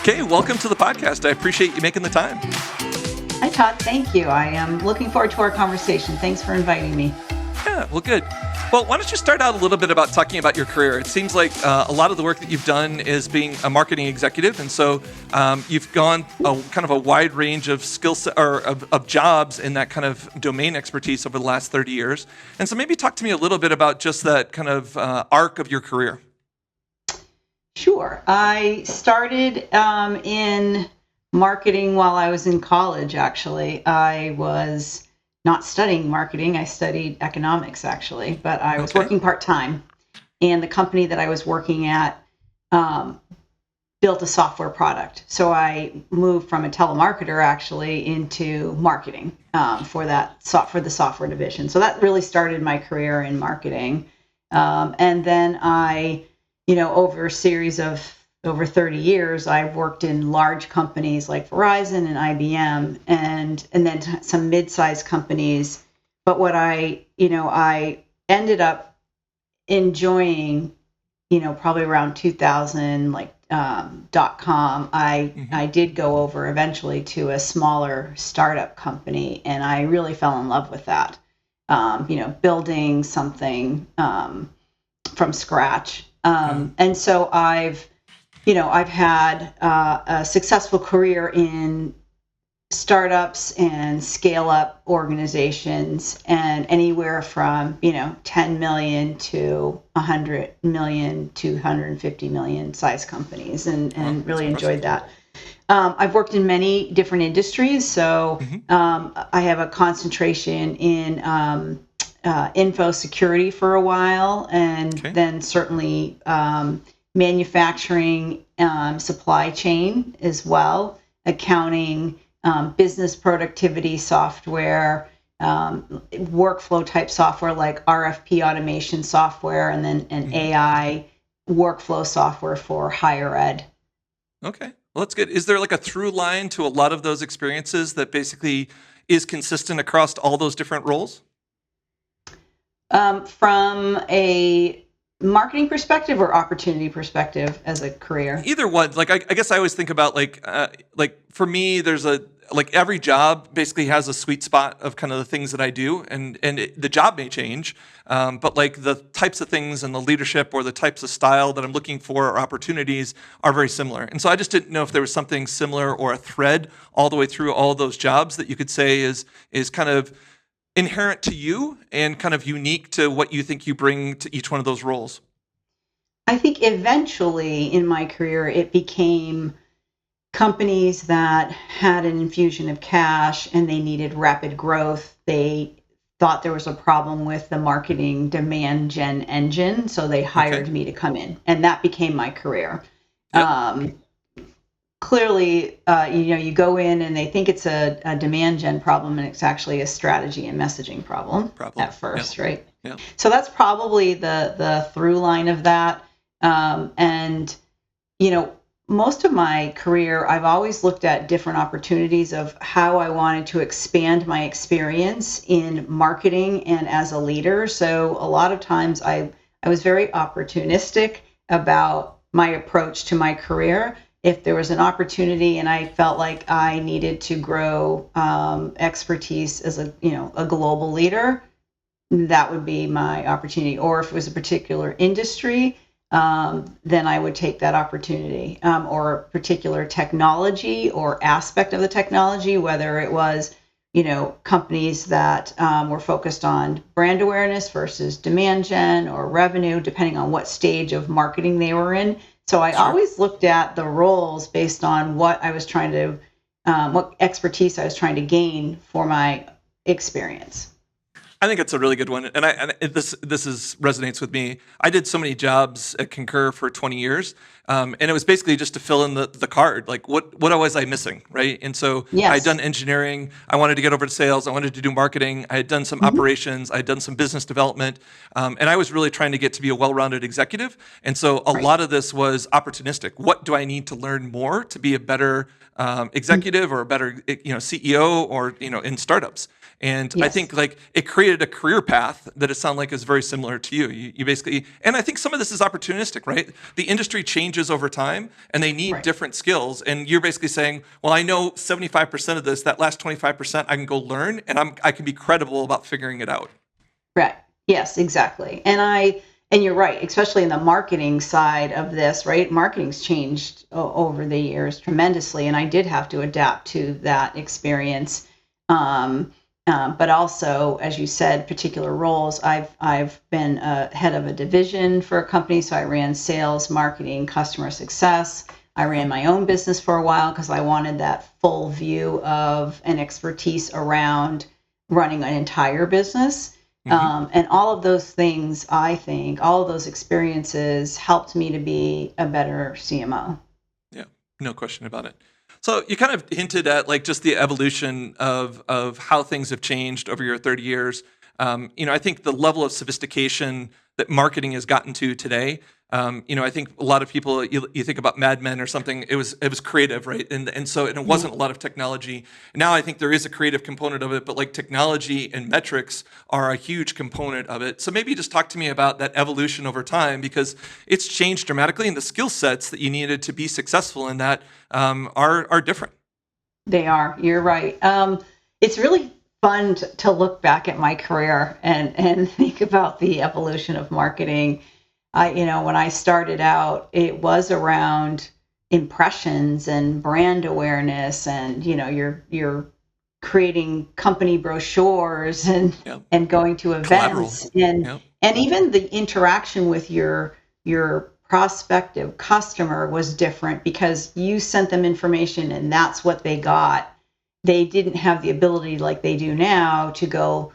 Kae, welcome to the podcast. I appreciate you making the time. Hi, Todd. Thank you. I am looking forward to our conversation. Thanks for inviting me. Yeah, well, good. Well, why don't you start out a little bit about talking about your career? It seems like a lot of the work that you've done is being a marketing executive, and so you've gone kind of a wide range of skill set or of jobs in that kind of domain expertise over the last 30 years. And so maybe talk to me a little bit about just that kind of arc of your career. Sure. I started in marketing while I was in college, actually. I was not studying marketing. I studied economics, actually, but I was working part-time. And the company that I was working at built a software product. So I moved from a telemarketer, actually, into marketing for the software division. So that really started my career in marketing. And then over a series of over 30 years, I've worked in large companies like Verizon and IBM and then some mid-sized companies. But what I ended up enjoying, probably around 2000, .com, I did go over eventually to a smaller startup company, and I really fell in love with that. Building something from scratch. And so I've had a successful career in startups and scale up organizations, and anywhere from 10 million to 100 million to 150 million size companies, and really enjoyed that. I've worked in many different industries, so I have a concentration in info security for a while, and then certainly manufacturing, supply chain as well, accounting, business productivity software, workflow type software like RFP automation software, and then an AI workflow software for higher ed. Okay, well, that's good. Is there like a through line to a lot of those experiences that basically is consistent across all those different roles? From a marketing perspective or opportunity perspective as a career? Either one. Like I guess I always think about like for me, there's every job basically has a sweet spot of kind of the things that I do, and the job may change, but like the types of things and the leadership or the types of style that I'm looking for or opportunities are very similar. And so I just didn't know if there was something similar or a thread all the way through all those jobs that you could say is kind of inherent to you and kind of unique to what you think you bring to each one of those roles? I think eventually in my career, it became companies that had an infusion of cash and they needed rapid growth. They thought there was a problem with the marketing demand gen engine, so they hired me to come in, and that became my career. Yep. Clearly, you go in and they think it's a demand gen problem, and it's actually a strategy and messaging problem. At first, right? Yeah. So that's probably the through line of that. Most of my career, I've always looked at different opportunities of how I wanted to expand my experience in marketing and as a leader. So a lot of times I was very opportunistic about my approach to my career. If there was an opportunity and I felt like I needed to grow expertise as a global leader, that would be my opportunity. Or if it was a particular industry, then I would take that opportunity, or a particular technology or aspect of the technology, whether it was, companies that were focused on brand awareness versus demand gen or revenue, depending on what stage of marketing they were in. So I always looked at the roles based on what I was trying to, what expertise I was trying to gain for my experience. I think it's a really good one, and this resonates with me. I did so many jobs at Concur for 20 years, and it was basically just to fill in the card. Like what was I missing, right? And so I had done engineering. I wanted to get over to sales. I wanted to do marketing. I had done some operations. I had done some business development, and I was really trying to get to be a well-rounded executive. And so a lot of this was opportunistic. What do I need to learn more to be a better executive or a better CEO or in startups? And I think like it created created a career path that it sounds like is very similar to you. You basically, and I think some of this is opportunistic, right? The industry changes over time and they need Right. different skills. And you're basically saying, well, I know 75% of this, that last 25%, I can go learn and I can be credible about figuring it out. Right. Yes, exactly. And you're right, especially in the marketing side of this, right? Marketing's changed over the years tremendously, and I did have to adapt to that experience. But also, as you said, particular roles. I've been head of a division for a company, so I ran sales, marketing, customer success. I ran my own business for a while because I wanted that full view of an expertise around running an entire business. And all of those things, I think, all of those experiences helped me to be a better CMO. Yeah, no question about it. So you kind of hinted at like just the evolution of how things have changed over your 30 years. I think the level of sophistication that marketing has gotten to today. I think a lot of people, you think about Mad Men or something, it was creative, right? And so it wasn't a lot of technology. Now I think there is a creative component of it, but like technology and metrics are a huge component of it. So maybe just talk to me about that evolution over time, because it's changed dramatically, and the skill sets that you needed to be successful in that are different. They are. You're right. It's really fun to look back at my career and think about the evolution of marketing. When I started out, it was around impressions and brand awareness, and you're creating company brochures and Yep. and going to Collateral. events and Yep. and even the interaction with your prospective customer was different because you sent them information and that's what they got. They didn't have the ability like they do now to go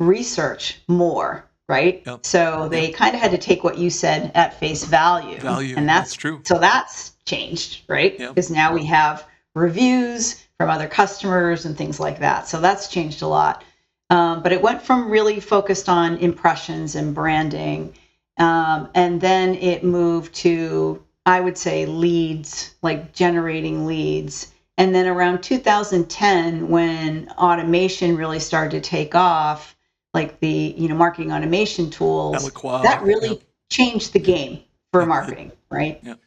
research more. Right. Yep. So they kind of had to take what you said at face value. And That's true. So that's changed, right? Yep. Because now we have reviews from other customers and things like that. So that's changed a lot. But it went from really focused on impressions and branding. And then it moved to, I would say, leads, like generating leads. And then around 2010, when automation really started to take off, like the marketing automation tools, Eloqua. that really Yep. changed the game for Yep. marketing, right? Yep.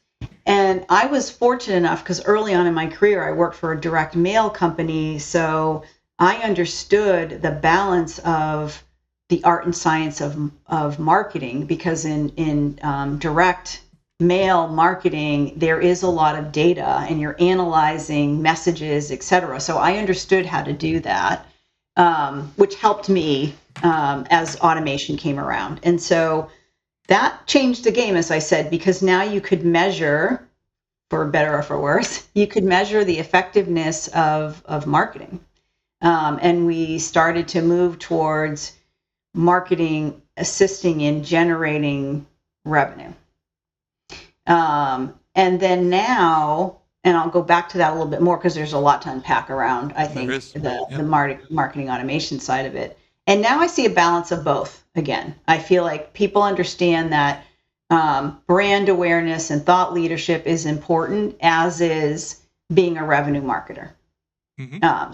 And I was fortunate enough because early on in my career, I worked for a direct mail company, so I understood the balance of the art and science of marketing, because in direct mail marketing, there is a lot of data and you're analyzing messages, et cetera. So I understood how to do that, which helped me as automation came around. And so that changed the game, as I said, because now you could measure, for better or for worse, you could measure the effectiveness of marketing. And we started to move towards marketing assisting in generating revenue. And then now, and I'll go back to that a little bit more because there's a lot to unpack around, I think, the marketing automation side of it. And now I see a balance of both again. I feel like people understand that brand awareness and thought leadership is important, as is being a revenue marketer.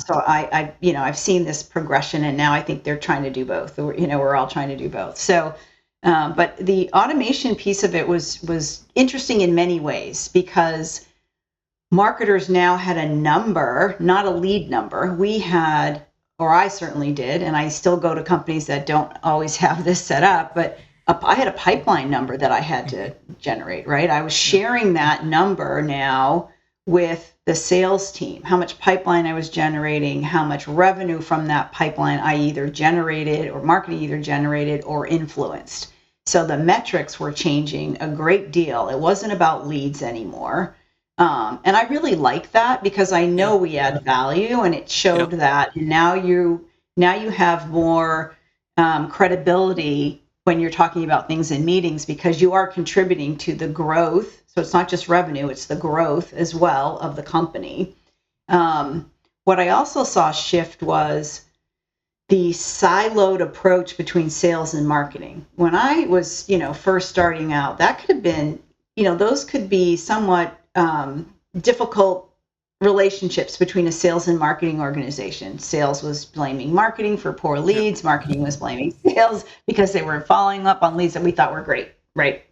So I've seen this progression, and now I think they're trying to do both. We're all trying to do both. So, but the automation piece of it was interesting in many ways, because marketers now had a number, not a lead number. We had, or I certainly did, and I still go to companies that don't always have this set up, but I had a pipeline number that I had to generate, right? I was sharing that number now with the sales team, how much pipeline I was generating, how much revenue from that pipeline I either generated or marketing either generated or influenced. So the metrics were changing a great deal. It wasn't about leads anymore. And I really like that, because I know we add value, and it showed that. And now you have more credibility when you're talking about things in meetings, because you are contributing to the growth. So it's not just revenue, it's the growth as well of the company. What I also saw shift was the siloed approach between sales and marketing. When I was, first starting out, that could have been, those could be somewhat difficult relationships between a sales and marketing organization. Sales was blaming marketing for poor leads. Marketing was blaming sales because they weren't following up on leads that we thought were great, right?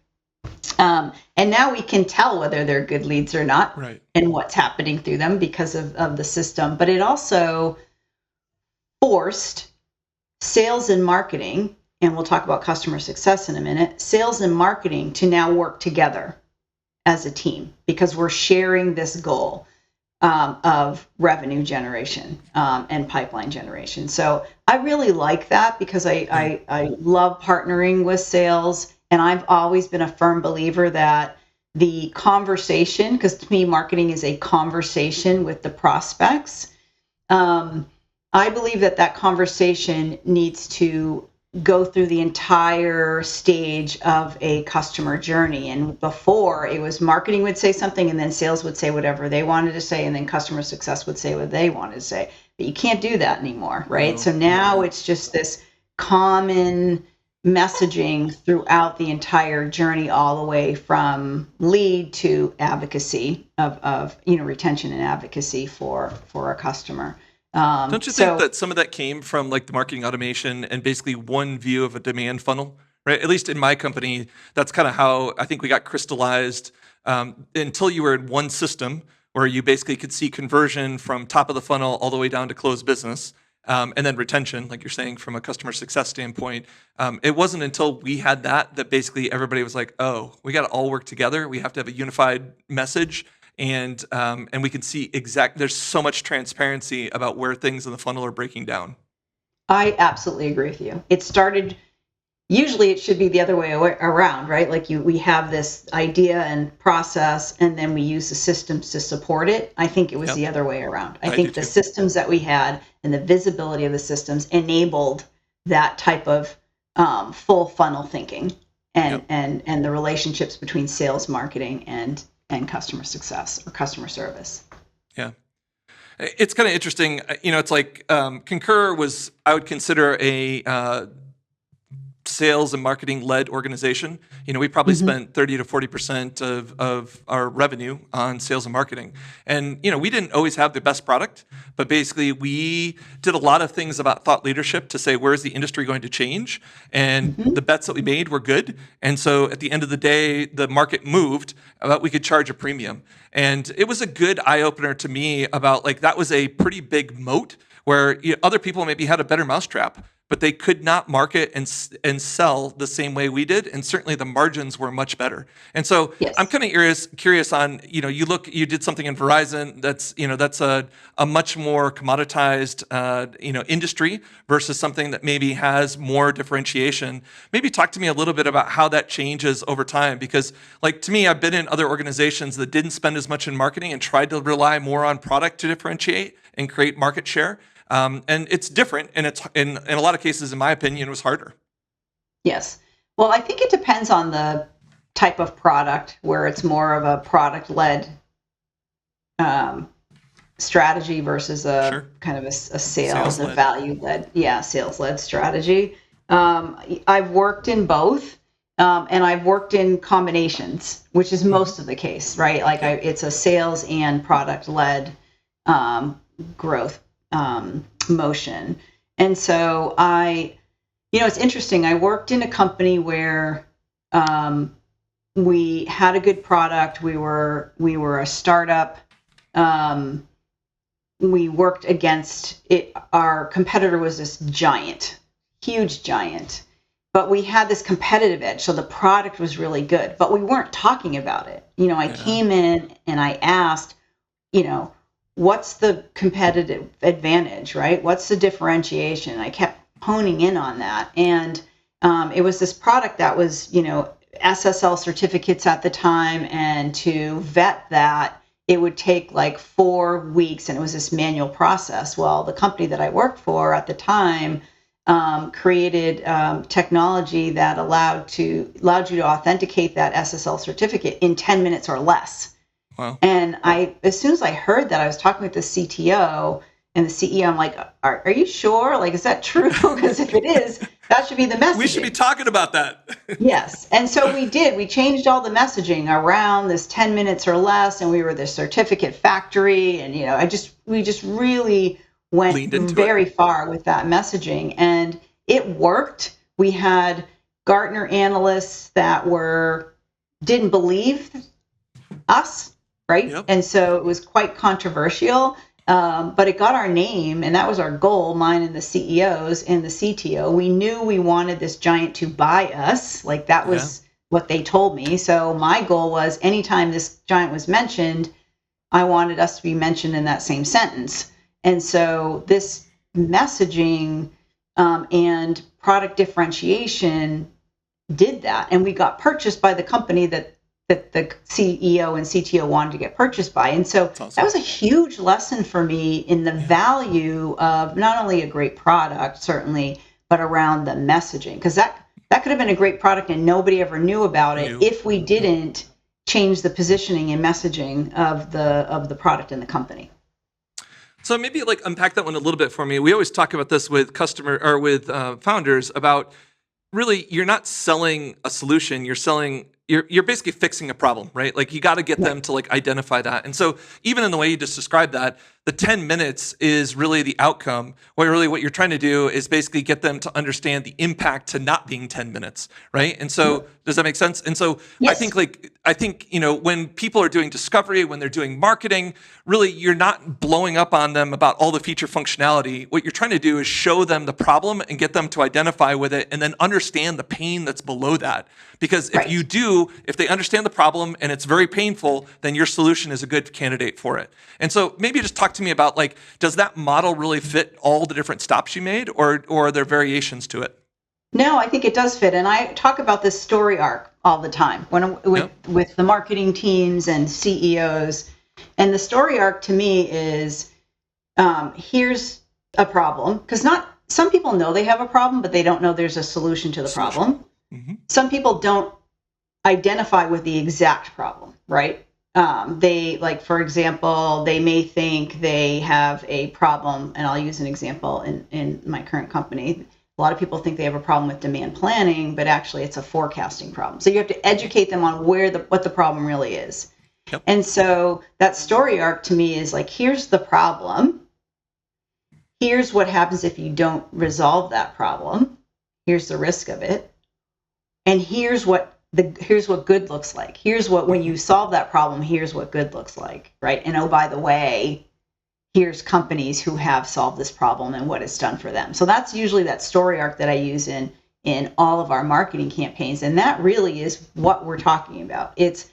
And now we can tell whether they're good leads or not, Right. and what's happening through them because of the system. But it also forced sales and marketing, and we'll talk about customer success in a minute, sales and marketing to now work together as a team because we're sharing this goal of revenue generation and pipeline generation. So I really like that because I love partnering with sales. And I've always been a firm believer that the conversation, because to me, marketing is a conversation with the prospects. I believe that conversation needs to go through the entire stage of a customer journey. And before, it was marketing would say something, and then sales would say whatever they wanted to say, and then customer success would say what they wanted to say. But you can't do that anymore, right? No. So now it's just this common messaging throughout the entire journey, all the way from lead to advocacy of retention and advocacy for a customer. Don't you think that some of that came from like the marketing automation and basically one view of a demand funnel, right? At least in my company, that's kind of how I think we got crystallized until you were in one system where you basically could see conversion from top of the funnel all the way down to closed business. And then retention, like you're saying, from a customer success standpoint. It wasn't until we had that basically everybody was like, oh, we got to all work together. We have to have a unified message. And we can see there's so much transparency about where things in the funnel are breaking down. I absolutely agree with you. It started, usually it should be the other way around, right? Like we have this idea and process, and then we use the systems to support it. I think it was the other way around. I think the systems that we had and the visibility of the systems enabled that type of full funnel thinking and the relationships between sales, marketing, and customer success or customer service. Yeah. It's kind of interesting. It's like Concur was, I would consider a sales and marketing led organization. We probably spent 30 to 40% of our revenue on sales and marketing. And, we didn't always have the best product, but basically we did a lot of things about thought leadership to say, where's the industry going to change? And the bets that we made were good. And so at the end of the day, the market moved, but we could charge a premium. And it was a good eye opener to me about like, that was a pretty big moat where other people maybe had a better mousetrap, but they could not market and sell the same way we did, and certainly the margins were much better. And so I'm kind of curious on, you did something in Verizon that's a much more commoditized industry versus something that maybe has more differentiation. Maybe talk to me a little bit about how that changes over time, because like to me, I've been in other organizations that didn't spend as much in marketing and tried to rely more on product to differentiate and create market share. And it's different, and it's in a lot of cases, in my opinion, it was harder. Yes. Well, I think it depends on the type of product, where it's more of a product-led strategy versus a kind of a sales and value-led, sales-led strategy. I've worked in both, and I've worked in combinations, which is most of the case, right? Like it's a sales and product-led growth motion. And so it's interesting. I worked in a company where we had a good product. We were a startup. We worked against it. Our competitor was this huge giant, but we had this competitive edge. So the product was really good, but we weren't talking about it. I came in and I asked, what's the competitive advantage, right? What's the differentiation? I kept honing in on that. And it was this product that was, SSL certificates at the time. And to vet that, it would take like 4 weeks, and it was this manual process. Well, the company that I worked for at the time created technology that allowed you to authenticate that SSL certificate in 10 minutes or less. Wow. And as soon as I heard that, I was talking with the CTO, And the CEO, I'm like, are you sure? Like, is that true? Because if it is, that should be the messaging. We should be talking about that. Yes. And so we did. We changed all the messaging around this 10 minutes or less, and we were the certificate factory. And, we just really went very far with that messaging. And it worked. We had Gartner analysts that didn't believe us, right? Yep. And so it was quite controversial. But it got our name, and that was our goal, mine and the CEOs and the CTO. We knew we wanted this giant to buy us. Like, that was what they told me. So my goal was, anytime this giant was mentioned, I wanted us to be mentioned in that same sentence. And so this messaging and product differentiation did that. And we got purchased by the company that the CEO and CTO wanted to get purchased by. And so awesome. That was a huge lesson for me in the value of not only a great product, certainly, but around the messaging. Because that could have been a great product and nobody ever knew about it if we didn't change the positioning and messaging of the product in the company. So maybe unpack that one a little bit for me. We always talk about this with founders about, really, you're not selling a solution, you're basically fixing a problem, right? Like, you got to get them to identify that. And so even in the way you just described that, the 10 minutes is really the outcome. What you're trying to do is basically get them to understand the impact to not being 10 minutes, right? And so does that make sense? And so yes. I think when people are doing discovery, when they're doing marketing, really, you're not blowing up on them about all the feature functionality. What you're trying to do is show them the problem and get them to identify with it and then understand the pain that's below that. Because if they understand the problem and it's very painful, then your solution is a good candidate for it. And so maybe just talk to me about, does that model really fit all the different stops you made, or are there variations to it? No, I think it does fit. And I talk about this story arc all the time with the marketing teams and CEOs. And the story arc to me is, here's a problem. Because some people know they have a problem, but they don't know there's a solution to the problem. Mm-hmm. Some people don't identify with the exact problem, right? For example, they may think they have a problem, and I'll use an example in my current company. A lot of people think they have a problem with demand planning, but actually it's a forecasting problem. So you have to educate them on what the problem really is. Yep. And so that story arc to me is here's the problem. Here's what happens if you don't resolve that problem. Here's the risk of it. And here's what good looks like. Here's what, when you solve that problem, here's what good looks like, right? And oh, by the way, here's companies who have solved this problem and what it's done for them. So that's usually that story arc that I use in all of our marketing campaigns. And that really is what we're talking about. It's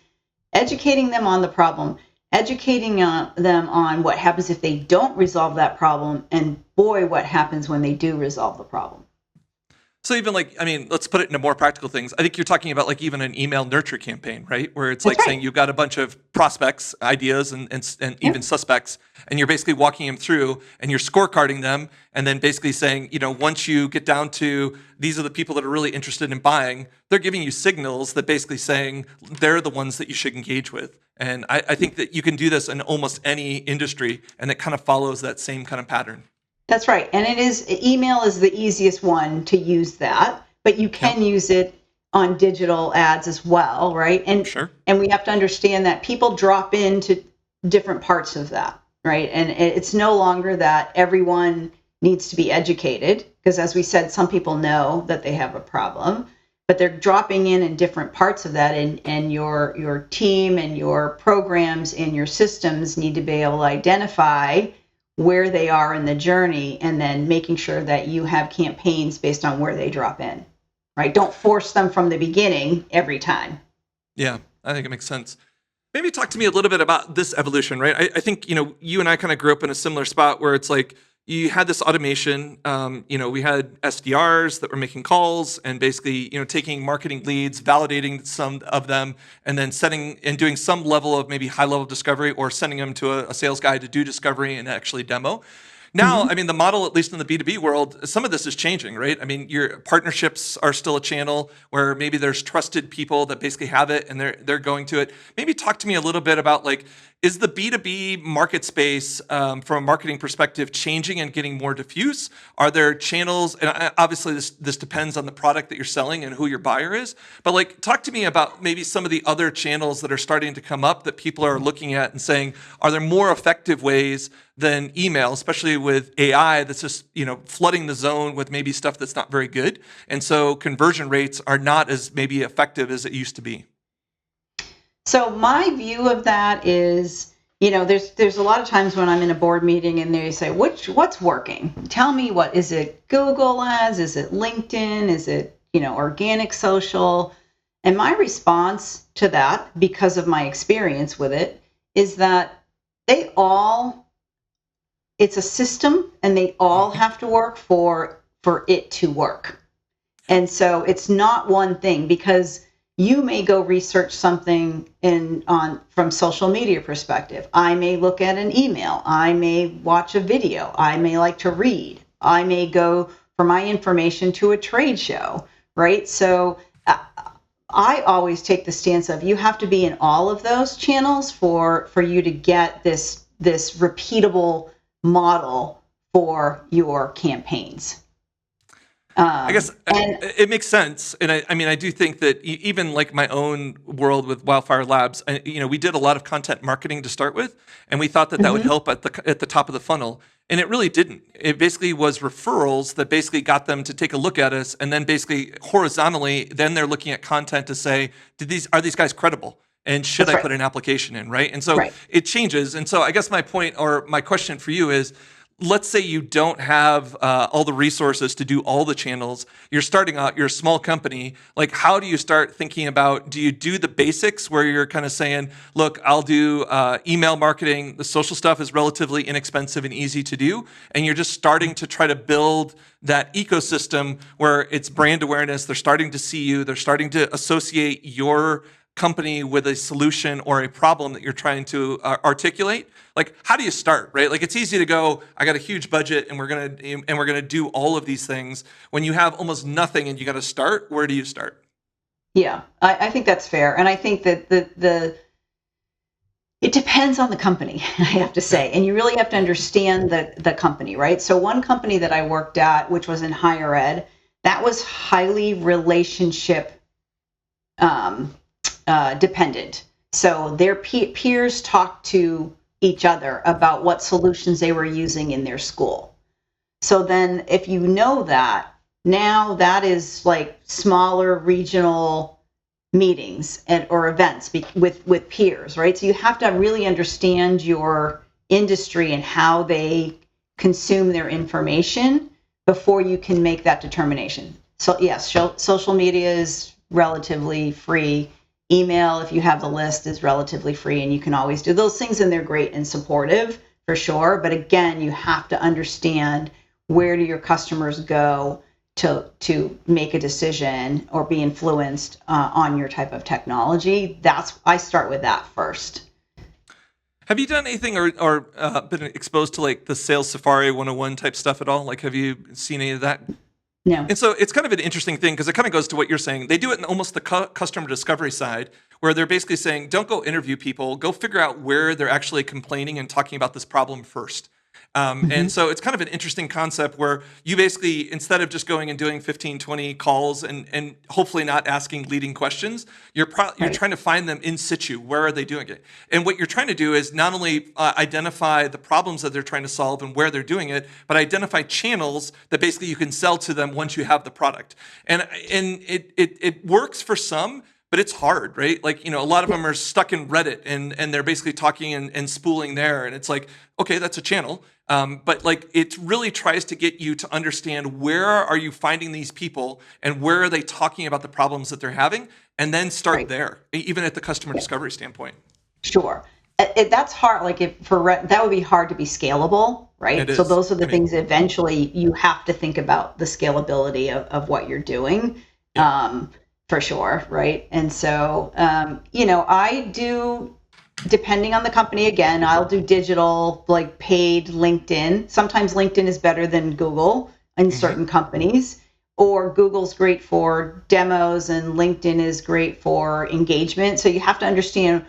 educating them on the problem, educating them on what happens if they don't resolve that problem, and boy, what happens when they do resolve the problem. So even let's put it into more practical things. I think you're talking about even an email nurture campaign, right? Where it's saying you've got a bunch of prospects, ideas, and even suspects, and you're basically walking them through and you're scorecarding them, and then basically saying, once you get down to these are the people that are really interested in buying, they're giving you signals that basically saying they're the ones that you should engage with. And I think that you can do this in almost any industry, and it kind of follows that same kind of pattern. That's right. And email is the easiest one to use that, but you can use it on digital ads as well, right? And sure. And we have to understand that people drop into different parts of that, right? And it's no longer that everyone needs to be educated, because as we said, some people know that they have a problem, but they're dropping in different parts of that, and your team and your programs and your systems need to be able to identify where they are in the journey, and then making sure that you have campaigns based on where they drop in, right? Don't force them from the beginning every time. Yeah, I think it makes sense. Maybe talk to me a little bit about this evolution, right? I think, you and I kind of grew up in a similar spot where it's you had this automation. We had SDRs that were making calls and basically, taking marketing leads, validating some of them, and then setting and doing some level of maybe high level discovery, or sending them to a sales guy to do discovery and actually demo. Now, I mean, the model, at least in the B2B world, some of this is changing, right? I mean, your partnerships are still a channel where maybe there's trusted people that basically have it and they're going to it. Maybe talk to me a little bit about like, is the B2B market space from a marketing perspective changing and getting more diffuse? Are there channels, and obviously this depends on the product that you're selling and who your buyer is, but like talk to me about maybe some of the other channels that are starting to come up that people are looking at and saying, are there more effective ways than email, especially with AI that's just, flooding the zone with maybe stuff that's not very good. And so conversion rates are not as maybe effective as it used to be. So my view of that is, there's a lot of times when I'm in a board meeting and they say, what's working? Tell me, what is it? Google ads? Is it LinkedIn? Is it, organic social? And my response to that, because of my experience with it, is that it's a system and they all have to work for it to work. And so it's not one thing, because you may go research something from social media perspective. I may look at an email. I may watch a video. I may like to read. I may go for my information to a trade show, right? So I always take the stance of you have to be in all of those channels for you to get this repeatable model for your campaigns. I guess it makes sense. And I do think that even like my own world with Wildfire Labs, we did a lot of content marketing to start with, and we thought that would help at the top of the funnel. And it really didn't. It basically was referrals that basically got them to take a look at us. And then basically horizontally, then they're looking at content to say, are these guys credible? And should I put an application in, right? And so it changes. And so I guess my point or my question for you is, let's say you don't have all the resources to do all the channels. You're starting out, you're a small company. Like, how do you start thinking about, do you do the basics where you're kind of saying, look, I'll do email marketing. The social stuff is relatively inexpensive and easy to do. And you're just starting to try to build that ecosystem where it's brand awareness. They're starting to see you. They're starting to associate your company with a solution or a problem that you're trying to articulate. Like, how do you start, right? Like, it's easy to go, I got a huge budget and we're gonna do all of these things. When you have almost nothing and you got to start, where do you start? Yeah, I think that's fair, and I think that it depends on the company, I have to say, and you really have to understand the company, right? So one company that I worked at, which was in higher ed, that was highly relationship dependent. So their peers talked to each other about what solutions they were using in their school. So then if you know that, now that is like smaller regional meetings or events with peers, right? So you have to really understand your industry and how they consume their information before you can make that determination. So yes, social media is relatively free. Email, if you have the list, is relatively free, and you can always do those things, and they're great and supportive for sure. But again, you have to understand, where do your customers go to make a decision or be influenced on your type of technology. I start with that first. Have you done anything or been exposed to like the Sales Safari 101 type stuff at all? Like, have you seen any of that? No. And so it's kind of an interesting thing, because it kind of goes to what you're saying. They do it in almost the customer discovery side, where they're basically saying, don't go interview people, go figure out where they're actually complaining and talking about this problem first. And so it's kind of an interesting concept where you basically, instead of just going and doing 15, 20 calls and hopefully not asking leading questions, you're trying to find them in situ. Where are they doing it? And what you're trying to do is not only identify the problems that they're trying to solve and where they're doing it, but identify channels that basically you can sell to them once you have the product. And it works for some, but it's hard, right? Like, a lot of them are stuck in Reddit and they're basically talking and spooling there. And it's like, okay, that's a channel. But like, it really tries to get you to understand, where are you finding these people and where are they talking about the problems that they're having? And then start there, even at the customer discovery standpoint. Sure. That's hard. Like, that would be hard to be scalable, right? So those are the things eventually you have to think about, the scalability of what you're doing. For sure, right? And so, I do depending on the company, again, I'll do digital, like paid LinkedIn. Sometimes LinkedIn is better than Google in certain companies, or Google's great for demos and LinkedIn is great for engagement. So you have to understand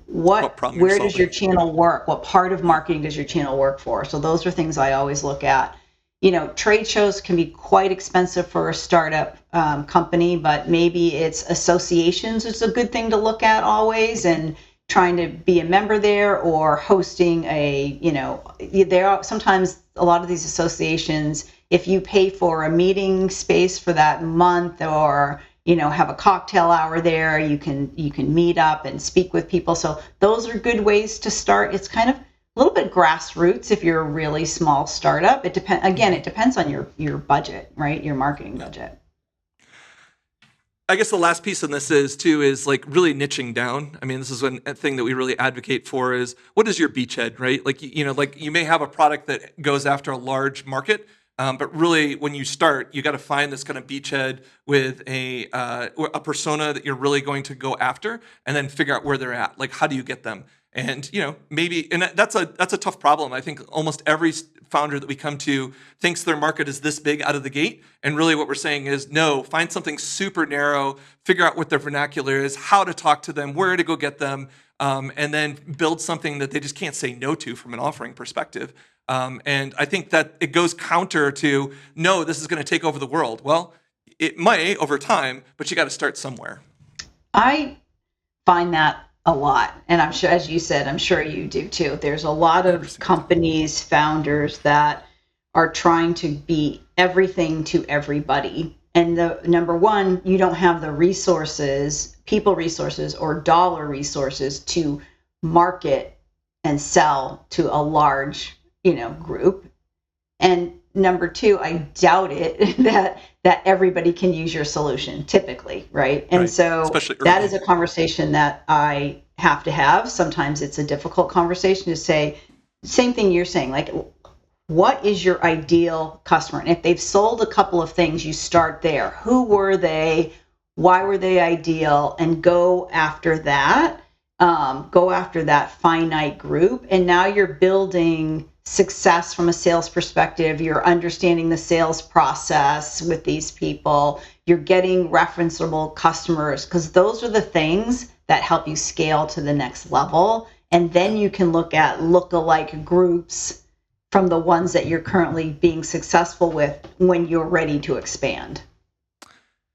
where does your channel work? What part of marketing does your channel work for? So those are things I always look at. Trade shows can be quite expensive for a startup company, but maybe it's associations. It's a good thing to look at always, and trying to be a member there, or hosting there are sometimes a lot of these associations, if you pay for a meeting space for that month, or have a cocktail hour there, you can meet up and speak with people. So those are good ways to start. It's kind of a little bit grassroots if you're a really small startup. It depends on your budget, right? Your marketing budget. I guess the last piece on this is like really niching down. I mean, this is a thing that we really advocate for is, what is your beachhead, right? Like, like you may have a product that goes after a large market, but really when you start, you got to find this kind of beachhead with a persona that you're really going to go after, and then figure out where they're at. Like, how do you get them? And maybe, and that's a tough problem. I think almost every founder that we come to thinks their market is this big out of the gate, and really what we're saying is, no, find something super narrow, figure out what their vernacular is, how to talk to them, where to go get them, and then build something that they just can't say no to from an offering perspective. And I think that it goes counter to, no, this is going to take over the world. Well, it might over time, but you got to start somewhere. I find that a lot. And I'm sure, as you said, I'm sure you do too. There's a lot of companies, founders that are trying to be everything to everybody. And the number one, you don't have the resources, people resources or dollar resources to market and sell to a large, group. And number two, I doubt it that everybody can use your solution typically, right? And so that is a conversation that I have to have. Sometimes it's a difficult conversation to say, same thing you're saying, like, what is your ideal customer? And if they've sold a couple of things, you start there. Who were they? Why were they ideal? And go after that. Go after that finite group. And now you're building success from a sales perspective. You're understanding the sales process with these people. You're getting referenceable customers, because those are the things that help you scale to the next level. And then you can look at lookalike groups from the ones that you're currently being successful with when you're ready to expand.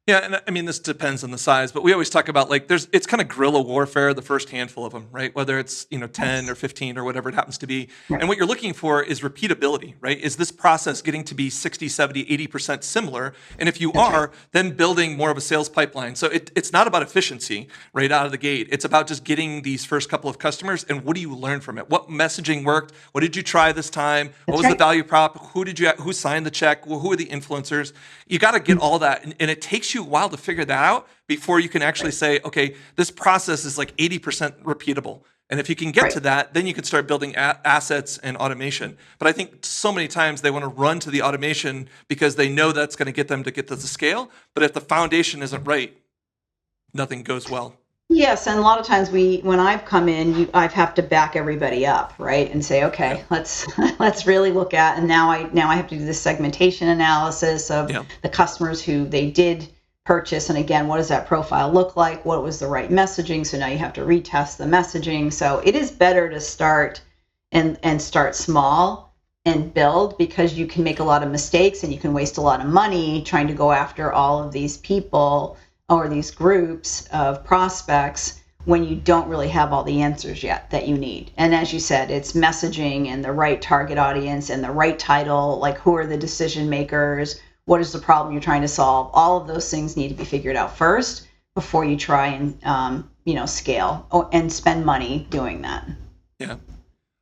Yeah, and I mean, this depends on the size, but we always talk about, like, it's kind of guerrilla warfare, the first handful of them, right? Whether it's, 10 or 15 or whatever it happens to be. Right. And what you're looking for is repeatability, right? Is this process getting to be 60, 70, 80% similar? And if you are, then building more of a sales pipeline. So it's not about efficiency right out of the gate. It's about just getting these first couple of customers, and what do you learn from it? What messaging worked? What did you try this time? What was the value prop? Who signed the check? Who are the influencers? You got to get all that. And it takes you a while to figure that out before you can actually say, okay, this process is like 80% repeatable. And if you can get to that, then you can start building assets and automation. But I think so many times they want to run to the automation because they know that's going to get them to get to the scale. But if the foundation isn't right, nothing goes well. Yes, and a lot of times when I've come in, I've have to back everybody up, right, and say, okay, let's really look at, and now I have to do this segmentation analysis of the customers who they did purchase, and again, what does that profile look like? What was the right messaging? So now you have to retest the messaging. So it is better to start and start small and build, because you can make a lot of mistakes and you can waste a lot of money trying to go after all of these people or these groups of prospects when you don't really have all the answers yet that you need. And as you said, it's messaging and the right target audience and the right title, like who are the decision makers, what is the problem you're trying to solve. All of those things need to be figured out first before you try and scale and spend money doing that. Yeah.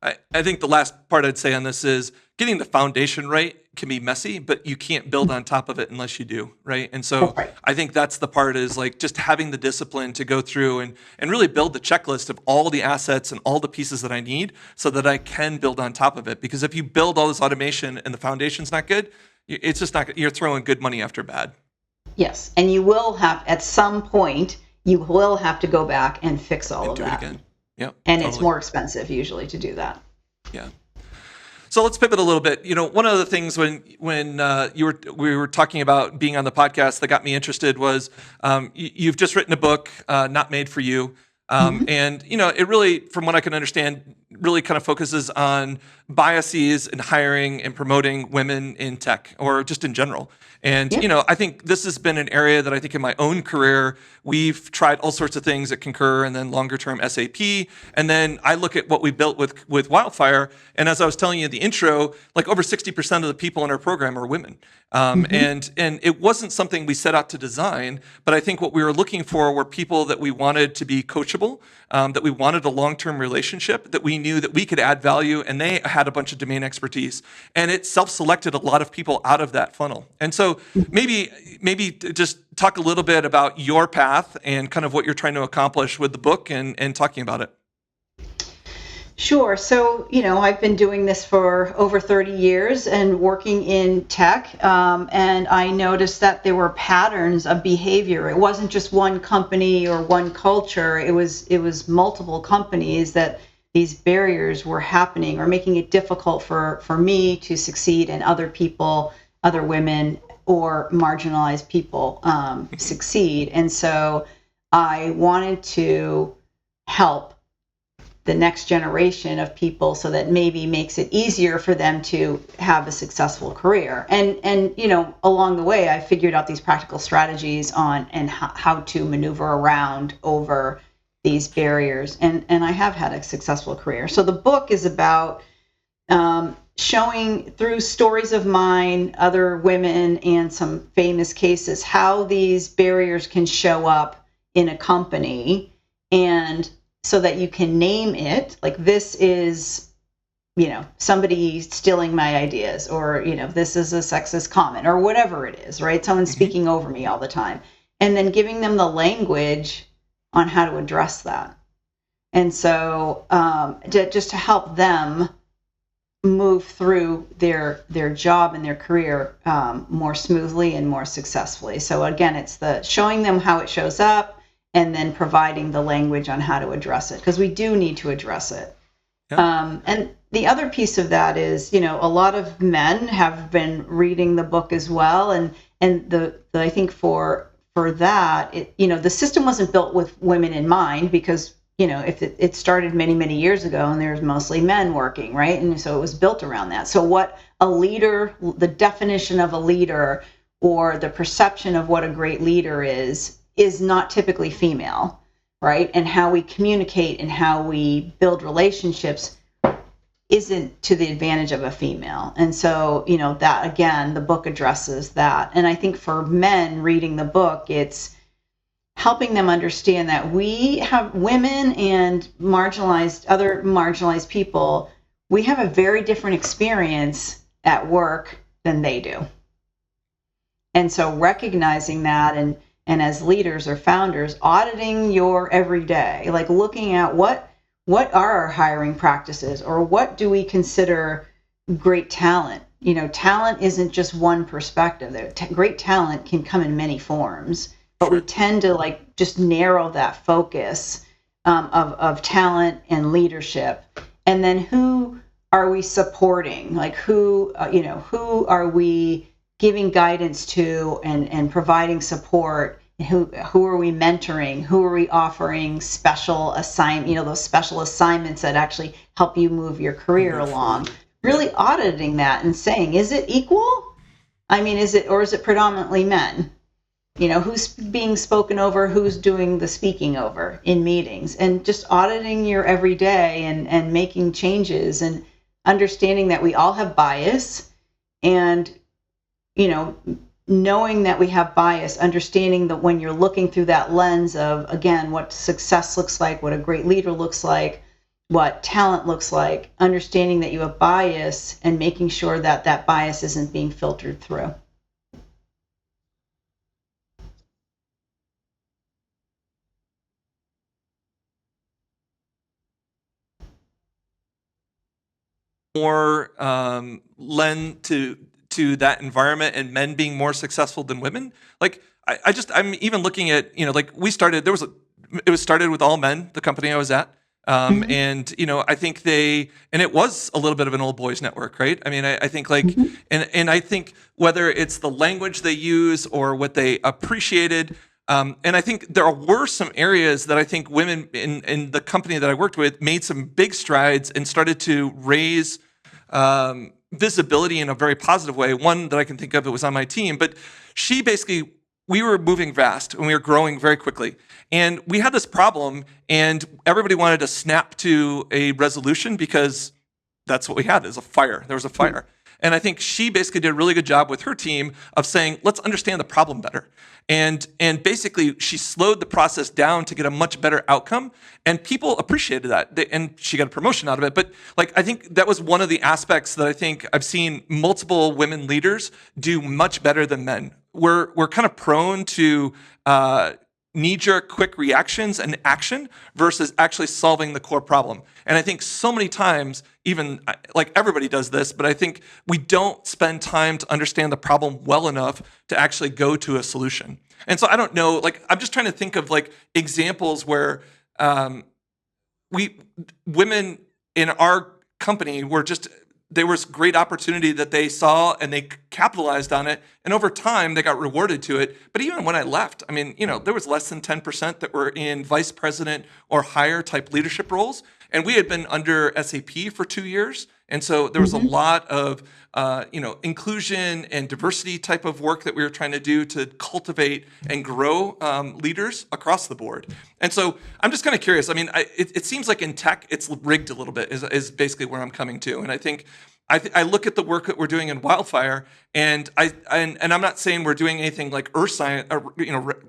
I think the last part I'd say on this is getting the foundation right can be messy, but you can't build on top of it unless you do, right? And so I think that's the part, is like just having the discipline to go through and really build the checklist of all the assets and all the pieces that I need so that I can build on top of it. Because if you build all this automation and the foundation's not good, it's just not, you're throwing good money after bad. Yes, and you will have, at some point, you will have to go back and fix all of that. Do it again. Yeah, And it's totally. more expensive usually to do that. Yeah. So let's pivot a little bit. One of the things when we were talking about being on the podcast that got me interested was you've just written a book, Not Made for You, and it really, from what I can understand, really kind of focuses on biases in hiring and promoting women in tech or just in general. And Yeah. I think this has been an area that I think in my own career we've tried all sorts of things at Concur and then longer term SAP. And then I look at what we built with Wildfire, and as I was telling you in the intro, like over 60% of the people in our program are women. And it wasn't something we set out to design, but I think what we were looking for were people that we wanted to be coachable, that we wanted a long-term relationship, that we knew that we could add value, and they had a bunch of domain expertise. And it self-selected a lot of people out of that funnel. And so maybe just talk a little bit about your path and kind of what you're trying to accomplish with the book and talking about it. Sure. So, I've been doing this for over 30 years and working in tech. And I noticed that there were patterns of behavior. It wasn't just one company or one culture. It was multiple companies that these barriers were happening or making it difficult for me to succeed and other people, other women or marginalized people succeed. And so I wanted to help the next generation of people so that maybe makes it easier for them to have a successful career. And along the way, I figured out these practical strategies on and how to maneuver around over these barriers. And I have had a successful career. So the book is about showing through stories of mine, other women, and some famous cases, how these barriers can show up in a company, and so that you can name it, like this is, somebody stealing my ideas, or, this is a sexist comment, or whatever it is, right? Someone speaking over me all the time. And then giving them the language on how to address that. And so just to help them move through their job and their career more smoothly and more successfully. So again, it's the showing them how it shows up, and then providing the language on how to address it, because we do need to address it. Yeah. And the other piece of that is, a lot of men have been reading the book as well, and the I think for that, the system wasn't built with women in mind, because if it started many years ago, and there's mostly men working, right? And so it was built around that. So what a leader, the definition of a leader, or the perception of what a great leader is not typically female, right? And how we communicate and how we build relationships isn't to the advantage of a female. And so, that again, the book addresses that. And I think for men reading the book, it's helping them understand that we have women and other marginalized people, we have a very different experience at work than they do. And so recognizing that, and as leaders or founders, auditing your everyday, like looking at what are our hiring practices, or what do we consider great talent? Talent isn't just one perspective. Great talent can come in many forms, but we tend to just narrow that focus of talent and leadership. And then who are we supporting? Like who are we giving guidance to and providing support? Who are we mentoring? Who are we offering special those special assignments that actually help you move your career along? Really auditing that and saying, is it equal? Is it predominantly men? Who's being spoken over, who's doing the speaking over in meetings, and just auditing your everyday and making changes, and understanding that we all have bias, and knowing that we have bias, understanding that when you're looking through that lens of, again, what success looks like, what a great leader looks like, what talent looks like, understanding that you have bias and making sure that that bias isn't being filtered through. More lend to that environment and men being more successful than women. Like I'm even looking at, it was started with all men, the company I was at. Mhm. And I think and it was a little bit of an old boys network, right? I mean, I think like, Mhm. and I think whether it's the language they use or what they appreciated, and I think there were some areas that I think women in the company that I worked with made some big strides and started to raise visibility in a very positive way. One that I can think of, it was on my team, but she basically, we were moving fast and we were growing very quickly. And we had this problem, and everybody wanted to snap to a resolution because that's what we had is a fire. There was a fire. And I think she basically did a really good job with her team of saying, let's understand the problem better. And basically she slowed the process down to get a much better outcome. And people appreciated that. And she got a promotion out of it. But like, I think that was one of the aspects that I think I've seen multiple women leaders do much better than men. We're kind of prone to knee-jerk quick reactions and action versus actually solving the core problem. And I think so many times, even like everybody does this, but I think we don't spend time to understand the problem well enough to actually go to a solution. And so I don't know, like I'm just trying to think of like examples where women in our company were just, there was great opportunity that they saw and they capitalized on it. And over time, they got rewarded to it. But even when I left, I mean, there was less than 10% that were in vice president or higher type leadership roles. And we had been under SAP for 2 years. And so there was a lot of, inclusion and diversity type of work that we were trying to do to cultivate and grow leaders across the board. And so I'm just kind of curious. I mean, it seems like in tech, it's rigged a little bit is basically where I'm coming to. And I think I look at the work that we're doing in Wildfire, and I'm not saying we're doing anything like earth science or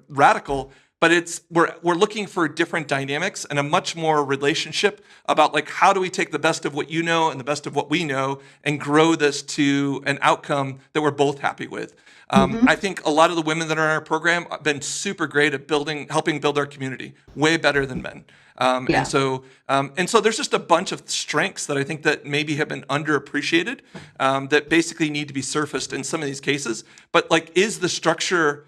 radical, but we're looking for different dynamics and a much more relationship about like how do we take the best of what you know and the best of what we know and grow this to an outcome that we're both happy with. I think a lot of the women that are in our program have been super great at helping build our community, way better than men. Yeah. And so there's just a bunch of strengths that I think that maybe have been underappreciated, that basically need to be surfaced in some of these cases. But like, is the structure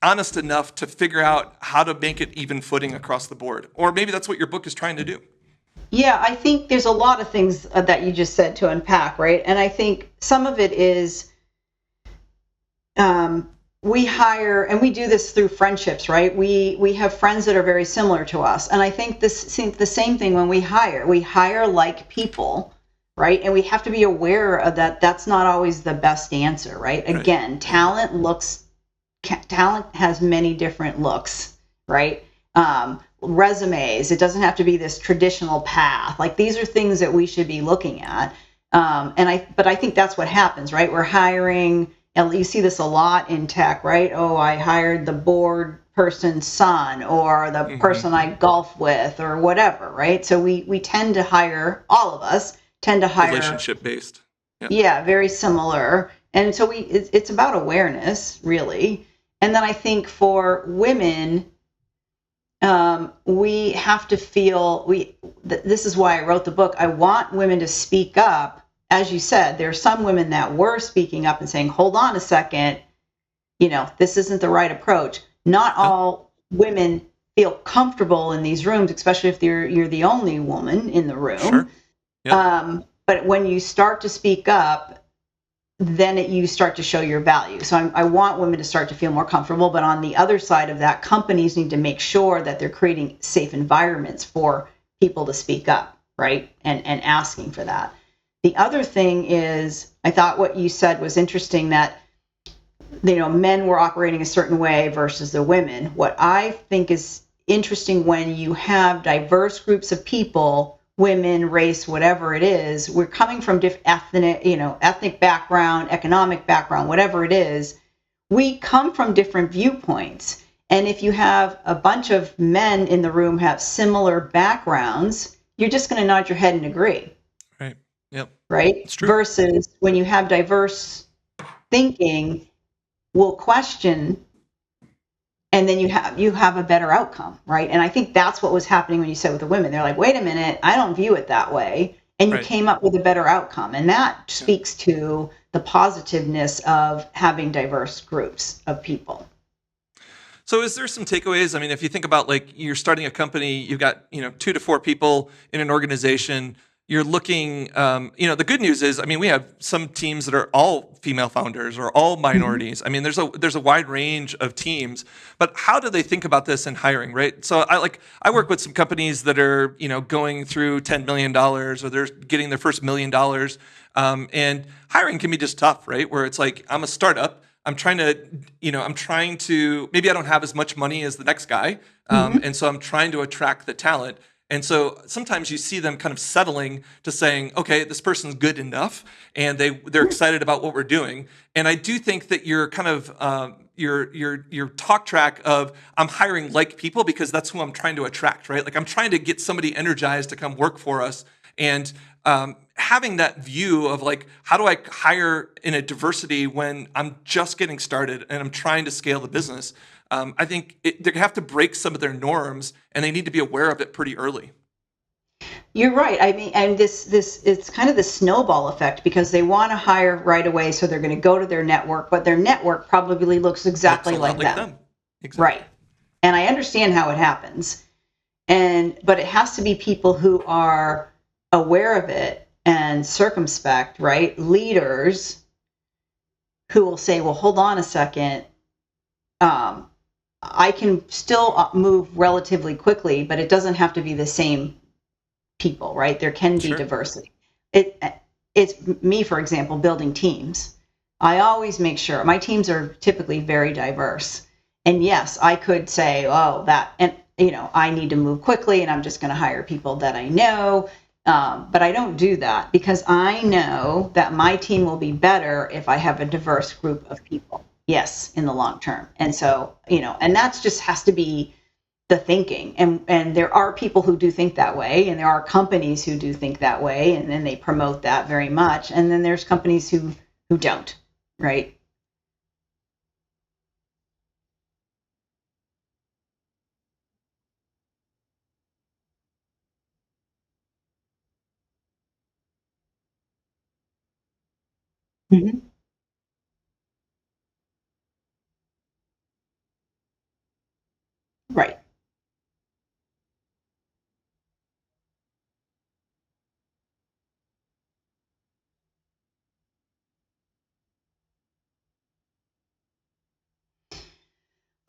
honest enough to figure out how to make it even footing across the board? Or maybe that's what your book is trying to do. Yeah, I think there's a lot of things that you just said to unpack, right? And I think some of it is we hire, and we do this through friendships, right? We have friends that are very similar to us. And I think the same thing when we hire like people, right? And we have to be aware of that. That's not always the best answer, right? Again, talent has many different looks, right? Resumes, it doesn't have to be this traditional path. Like these are things that we should be looking at. But I think that's what happens, right? We're hiring, and you see this a lot in tech, right? Oh, I hired the board person's son or the person I golf with or whatever, right? So we tend to hire, all of us tend to hire relationship based. Yeah, very similar. And so it's about awareness, really. And then I think for women, we have to feel this is why I wrote the book. I want women to speak up. As you said, there are some women that were speaking up and saying, hold on a second, this isn't the right approach. Not all women feel comfortable in these rooms, especially if you're the only woman in the room. Sure. Yep. But when you start to speak up, then you start to show your value. So I want women to start to feel more comfortable. But on the other side of that, companies need to make sure that they're creating safe environments for people to speak up, right? And asking for that. The other thing is, I thought what you said was interesting, that men were operating a certain way versus the women. What I think is interesting, when you have diverse groups of people, women, race, whatever it is, we're coming from different ethnic background, economic background, whatever it is, we come from different viewpoints. And if you have a bunch of men in the room have similar backgrounds, you're just going to nod your head and agree. Right. Yep. Right? It's true. Versus when you have diverse thinking, we'll question, and then you have a better outcome, right? And I think that's what was happening when you said with the women. They're like, wait a minute, I don't view it that way. And you came up with a better outcome. And that speaks to the positiveness of having diverse groups of people. So is there some takeaways? I mean, if you think about like you're starting a company, you've got, 2 to 4 people in an organization, you're looking, the good news is, I mean, we have some teams that are all female founders or all minorities. I mean, there's a wide range of teams, but how do they think about this in hiring, right? So I work with some companies that are, going through $10 million or they're getting their first $1 million. And hiring can be just tough, right? Where it's like, I'm a startup. I'm trying to, maybe I don't have as much money as the next guy. And so I'm trying to attract the talent. And so sometimes you see them kind of settling to saying, okay, this person's good enough, and they're excited about what we're doing. And I do think that you're kind of your talk track of I'm hiring like people because that's who I'm trying to attract, right? Like I'm trying to get somebody energized to come work for us, and having that view of like, how do I hire in a diversity when I'm just getting started and I'm trying to scale the business? I think they have to break some of their norms, and they need to be aware of it pretty early. You're right. I mean, and this it's kind of the snowball effect because they want to hire right away, so they're going to go to their network, but their network probably looks exactly like them. Exactly. Right. And I understand how it happens, but it has to be people who are aware of it and circumspect, right? Leaders who will say, "Well, hold on a second. I can still move relatively quickly, but it doesn't have to be the same people, right? There can be diversity." It's me, for example, building teams. I always make sure my teams are typically very diverse. And yes, I could say, I need to move quickly and I'm just going to hire people that I know. But I don't do that because I know that my team will be better if I have a diverse group of people. Yes, in the long term. And so, and that's just has to be the thinking. And there are people who do think that way, and there are companies who do think that way, and then they promote that very much. And then there's companies who don't, right? Mm-hmm. Right.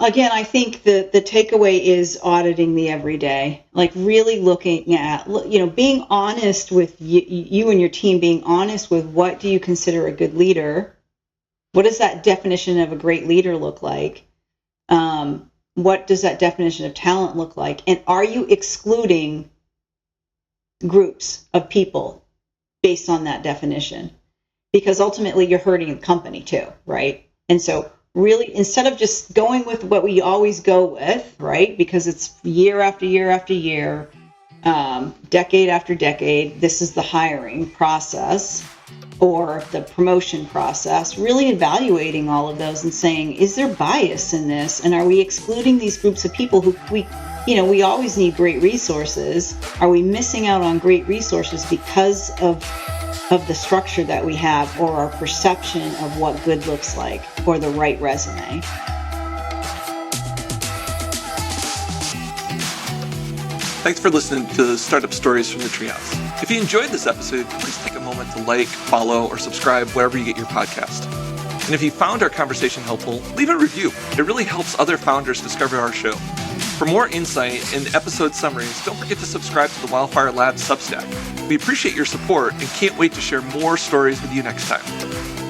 Again, I think the takeaway is auditing the everyday, like really looking at, being honest with you and your team, being honest with what do you consider a good leader? What does that definition of a great leader look like? What does that definition of talent look like? And are you excluding groups of people based on that definition? Because ultimately you're hurting the company too, right? And so really, instead of just going with what we always go with, right? Because it's year after year after year, decade after decade, this is the hiring process or the promotion process, really evaluating all of those and saying, is there bias in this? And are we excluding these groups of people who we always need great resources? Are we missing out on great resources because of the structure that we have or our perception of what good looks like or the right resume? Thanks for listening to Startup Stories from the Treehouse. If you enjoyed this episode, please take a moment to like, follow, or subscribe wherever you get your podcast. And if you found our conversation helpful, leave a review. It really helps other founders discover our show. For more insight and episode summaries, don't forget to subscribe to the Wildfire Labs Substack. We appreciate your support and can't wait to share more stories with you next time.